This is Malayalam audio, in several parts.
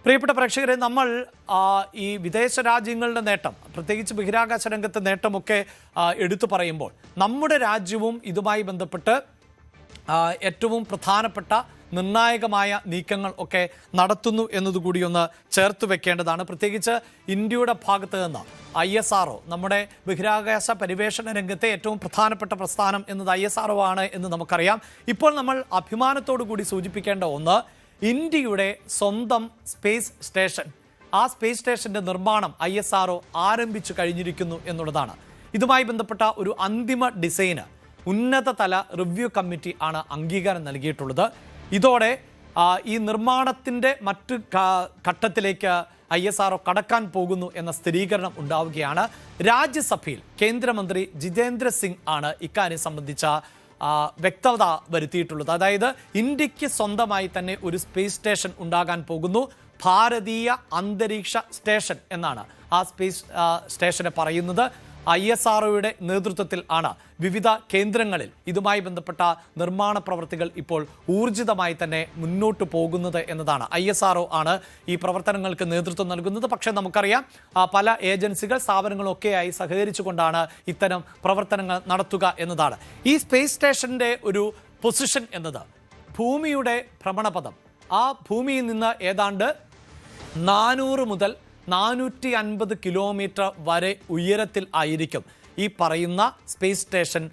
പ്രിയപ്പെട്ട പ്രേക്ഷകരെ, നമ്മൾ ഈ വിദേശ രാജ്യങ്ങളുടെ നേട്ടം, പ്രത്യേകിച്ച് ബഹിരാകാശ രംഗത്തെ നേട്ടമൊക്കെ എടുത്തു പറയുമ്പോൾ നമ്മുടെ രാജ്യവും ഇതുമായി ബന്ധപ്പെട്ട് ഏറ്റവും പ്രധാനപ്പെട്ട നിർണായകമായ നീക്കങ്ങൾ ഒക്കെ നടത്തുന്നു എന്നതുകൂടി ഒന്ന് ചേർത്ത് വെക്കേണ്ടതാണ്. പ്രത്യേകിച്ച് ഇന്ത്യയുടെ ഭാഗത്ത് നിന്ന് ISRO, നമ്മുടെ ബഹിരാകാശ പരിവേഷണ രംഗത്തെ ഏറ്റവും പ്രധാനപ്പെട്ട പ്രസ്ഥാനം എന്നത് ISRO ആണ് എന്ന് നമുക്കറിയാം. ഇപ്പോൾ നമ്മൾ അഭിമാനത്തോടു കൂടി സൂചിപ്പിക്കേണ്ട ഒന്ന്, ഇന്ത്യയുടെ സ്വന്തം സ്പേസ് സ്റ്റേഷൻ, ആ സ്പേസ് സ്റ്റേഷൻ്റെ നിർമ്മാണം ISRO ആരംഭിച്ചു കഴിഞ്ഞിരിക്കുന്നു എന്നുള്ളതാണ്. ഇതുമായി ബന്ധപ്പെട്ട ഒരു അന്തിമ ഡിസൈന് ഉന്നതതല റിവ്യൂ കമ്മിറ്റി ആണ് അംഗീകാരം നൽകിയിട്ടുള്ളത്. ഇതോടെ ഈ നിർമ്മാണത്തിൻ്റെ മറ്റ് ഘട്ടത്തിലേക്ക് ISRO കടക്കാൻ പോകുന്നു എന്ന സ്ഥിരീകരണം ഉണ്ടാവുകയാണ്. രാജ്യസഭയിൽ കേന്ദ്രമന്ത്രി ജിതേന്ദ്ര സിംഗ് ആണ് ഇക്കാര്യം സംബന്ധിച്ച വ്യക്തത വരുത്തിയിട്ടുള്ളത്. അതായത് ഇന്ത്യക്ക് സ്വന്തമായി തന്നെ ഒരു സ്പേസ് സ്റ്റേഷൻ ഉണ്ടാകാൻ പോകുന്നു. ഭാരതീയ അന്തരീക്ഷ സ്റ്റേഷൻ എന്നാണ് ആ സ്പേസ് സ്റ്റേഷനെ പറയുന്നത്. ISROയുടെ നേതൃത്വത്തിൽ ആണ് വിവിധ കേന്ദ്രങ്ങളിൽ ഇതുമായി ബന്ധപ്പെട്ട നിർമ്മാണ പ്രവർത്തികൾ ഇപ്പോൾ ഊർജിതമായി തന്നെ മുന്നോട്ട് പോകുന്നത് എന്നതാണ്. ISRO ആണ് ഈ പ്രവർത്തനങ്ങൾക്ക് നേതൃത്വം നൽകുന്നത്. പക്ഷേ നമുക്കറിയാം, പല ഏജൻസികൾ, സ്ഥാപനങ്ങളൊക്കെയായി സഹകരിച്ചുകൊണ്ടാണ് ഇത്തരം പ്രവർത്തനങ്ങൾ നടത്തുക എന്നതാണ്. ഈ സ്പേസ് സ്റ്റേഷൻ്റെ ഒരു പൊസിഷൻ എന്നത് ഭൂമിയുടെ ഭ്രമണപഥം, ആ ഭൂമിയിൽ നിന്ന് ഏതാണ്ട് 400 മുതൽ 450 കിലോമീറ്റർ വരെ ഉയരത്തിൽ ആയിരിക്കും ഈ പറയുന്ന സ്പേസ് സ്റ്റേഷൻ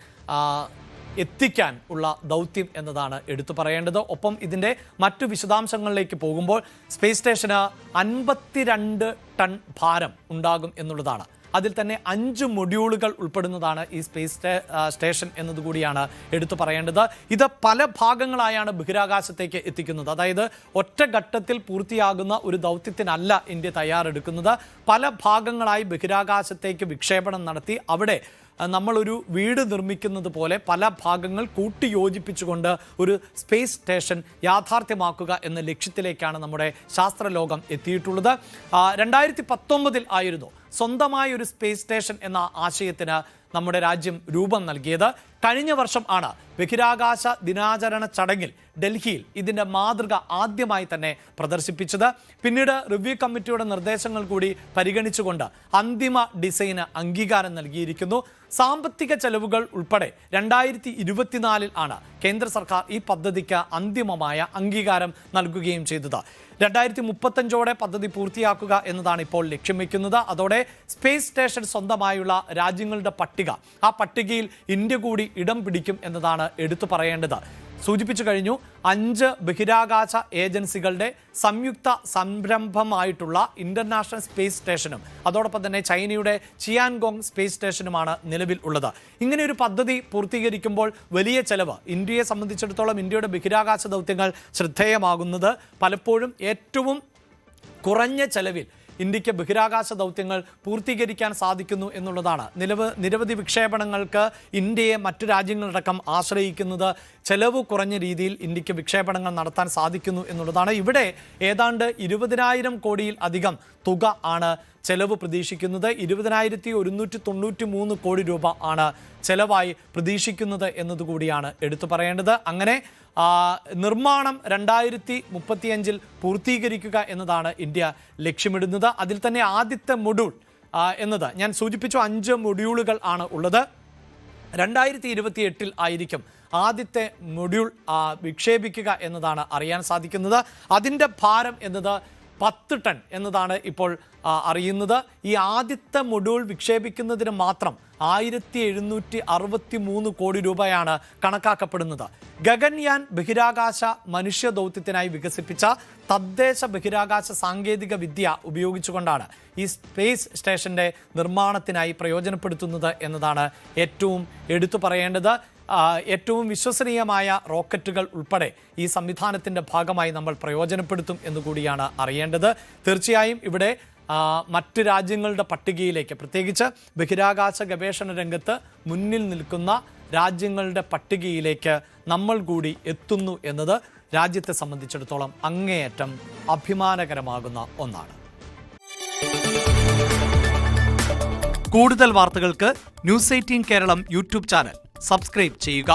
എത്തിക്കാൻ ഉള്ള ദൗത്യം എന്നതാണ് എടുത്തു പറയേണ്ടത്. ഒപ്പം ഇതിൻ്റെ മറ്റു വിശദാംശങ്ങളിലേക്ക് പോകുമ്പോൾ സ്പേസ് സ്റ്റേഷന് 52 ടൺ ഭാരം ഉണ്ടാകും എന്നുള്ളതാണ്. അതിൽ തന്നെ 5 മൊഡ്യൂളുകൾ ഉൾപ്പെടുന്നതാണ് ഈ സ്പേസ് സ്റ്റേഷൻ എന്നതുകൂടിയാണ് എടുത്തു പറയേണ്ടത്. ഇത് പല ഭാഗങ്ങളായാണ് ബഹിരാകാശത്തേക്ക് എത്തിക്കുന്നത്. അതായത് ഒറ്റഘട്ടത്തിൽ പൂർത്തിയാകുന്ന ഒരു ദൗത്യത്തിനല്ല ഇന്ത്യ തയ്യാറെടുക്കുന്നത്. പല ഭാഗങ്ങളായി ബഹിരാകാശത്തേക്ക് വിക്ഷേപണം നടത്തി അവിടെ നമ്മളൊരു വീട് നിർമ്മിക്കുന്നത് പോലെ പല ഭാഗങ്ങൾ കൂട്ടിയോജിപ്പിച്ചുകൊണ്ട് ഒരു സ്പേസ് സ്റ്റേഷൻ യാഥാർത്ഥ്യമാക്കുക എന്ന ലക്ഷ്യത്തിലേക്കാണ് നമ്മുടെ ശാസ്ത്രലോകം എത്തിയിട്ടുള്ളത്. 2019 ആയിരുന്നു സ്വന്തമായ ഒരു സ്പേസ് സ്റ്റേഷൻ എന്ന ആശയത്തിന് നമ്മുടെ രാജ്യം രൂപം നൽകിയത്. കഴിഞ്ഞ വർഷം ആണ് ബഹിരാകാശ ദിനാചരണ ചടങ്ങിൽ ഡൽഹിയിൽ ഇതിൻ്റെ മാതൃക ആദ്യമായി തന്നെ പ്രദർശിപ്പിച്ചത്. പിന്നീട് റിവ്യൂ കമ്മിറ്റിയുടെ നിർദ്ദേശങ്ങൾ കൂടി പരിഗണിച്ചുകൊണ്ട് അന്തിമ ഡിസൈന് അംഗീകാരം നൽകിയിരിക്കുന്നു. സാമ്പത്തിക ചെലവുകൾ ഉൾപ്പെടെ 2024 ആണ് കേന്ദ്ര സർക്കാർ ഈ പദ്ധതിക്ക് അന്തിമമായ അംഗീകാരം നൽകുകയും ചെയ്തത്. 2035 പദ്ധതി പൂർത്തിയാക്കുക എന്നതാണ് ഇപ്പോൾ ലക്ഷ്യം വയ്ക്കുന്നത്. അതോടെ സ്പേസ് സ്റ്റേഷൻ സ്വന്തമായുള്ള രാജ്യങ്ങളുടെ പട്ടിക, ആ പട്ടികയിൽ ഇന്ത്യ കൂടി ഇടം പിടിക്കും എന്നതാണ് എടുത്തു പറയേണ്ടത്. സൂചിപ്പിച്ചു കഴിഞ്ഞു, 5 ബഹിരാകാശ ഏജൻസികളുടെ സംയുക്ത സംരംഭമായിട്ടുള്ള ഇന്റർനാഷണൽ സ്പേസ് സ്റ്റേഷനും അതോടൊപ്പം തന്നെ ചൈനയുടെ ചിയാൻഗോങ് സ്പേസ് സ്റ്റേഷനുമാണ് നിലവിൽ ഉള്ളത്. ഇങ്ങനെ ഒരു പദ്ധതി പൂർത്തീകരിക്കുമ്പോൾ വലിയ ചെലവ്, ഇന്ത്യയെ സംബന്ധിച്ചിടത്തോളം ഇന്ത്യയുടെ ബഹിരാകാശ ദൗത്യങ്ങൾ ശ്രദ്ധേയമാകുന്നത് പലപ്പോഴും ഏറ്റവും കുറഞ്ഞ ചെലവിൽ ഇന്ത്യക്ക് ബഹിരാകാശ ദൗത്യങ്ങൾ പൂർത്തീകരിക്കാൻ സാധിക്കുന്നു എന്നുള്ളതാണ്. നിരവധി വിക്ഷേപണങ്ങൾക്ക് ഇന്ത്യയെ മറ്റു രാജ്യങ്ങളടക്കം ആശ്രയിക്കുന്നത് ചെലവ് കുറഞ്ഞ രീതിയിൽ ഇന്ത്യക്ക് വിക്ഷേപണങ്ങൾ നടത്താൻ സാധിക്കുന്നു എന്നുള്ളതാണ്. ഇവിടെ ഏതാണ്ട് 20,000 കോടിയിൽ അധികം തുക ആണ് ചെലവ് പ്രതീക്ഷിക്കുന്നത്. 20,193 കോടി രൂപ ആണ് ചെലവായി പ്രതീക്ഷിക്കുന്നത് എന്നതുകൂടിയാണ് എടുത്തു പറയേണ്ടത്. അങ്ങനെ നിർമ്മാണം 2035 പൂർത്തീകരിക്കുക എന്നതാണ് ഇന്ത്യ ലക്ഷ്യമിടുന്നത്. അതിൽ തന്നെ ആദ്യത്തെ മൊഡ്യൂൾ എന്നത് ഞാൻ സൂചിപ്പിച്ചു, 5 മൊഡ്യൂളുകൾ ആണ് ഉള്ളത്. 2028 ആയിരിക്കും ആദ്യത്തെ മൊഡ്യൂൾ വിക്ഷേപിക്കുക എന്നതാണ് അറിയാൻ സാധിക്കുന്നത്. അതിൻ്റെ ഭാരം എന്നത് 10 ടൺ എന്നതാണ് ഇപ്പോൾ അറിയുന്നത്. ഈ ആദ്യത്തെ മൊഡ്യൂൾ വിക്ഷേപിക്കുന്നതിന് മാത്രം 1763 കോടി രൂപയാണ് കണക്കാക്കപ്പെടുന്നത്. ഗഗൻയാൻ ബഹിരാകാശ മനുഷ്യ ദൗത്യത്തിനായി വികസിപ്പിച്ച തദ്ദേശ ബഹിരാകാശ സാങ്കേതിക വിദ്യ ഉപയോഗിച്ചുകൊണ്ടാണ് ഈ സ്പേസ് സ്റ്റേഷൻ്റെ നിർമ്മാണത്തിനായി പ്രയോജനപ്പെടുത്തുന്നത് എന്നതാണ് ഏറ്റവും എടുത്തു പറയേണ്ടത്. ഏറ്റവും വിശ്വസനീയമായ റോക്കറ്റുകൾ ഉൾപ്പെടെ ഈ സംവിധാനത്തിൻ്റെ ഭാഗമായി നമ്മൾ പ്രയോജനപ്പെടുത്തും എന്നുകൂടിയാണ് അറിയേണ്ടത്. തീർച്ചയായും ഇവിടെ മറ്റ് രാജ്യങ്ങളുടെ പട്ടികയിലേക്ക്, പ്രത്യേകിച്ച് ബഹിരാകാശ ഗവേഷണ രംഗത്ത് മുന്നിൽ നിൽക്കുന്ന രാജ്യങ്ങളുടെ പട്ടികയിലേക്ക് നമ്മൾ കൂടി എത്തുന്നു എന്നത് രാജ്യത്തെ സംബന്ധിച്ചിടത്തോളം അങ്ങേയറ്റം അഭിമാനകരമാകുന്ന ഒന്നാണ്. കൂടുതൽ വാർത്തകൾക്ക് news 18 Keralam YouTube channel subscribe ചെയ്യുക.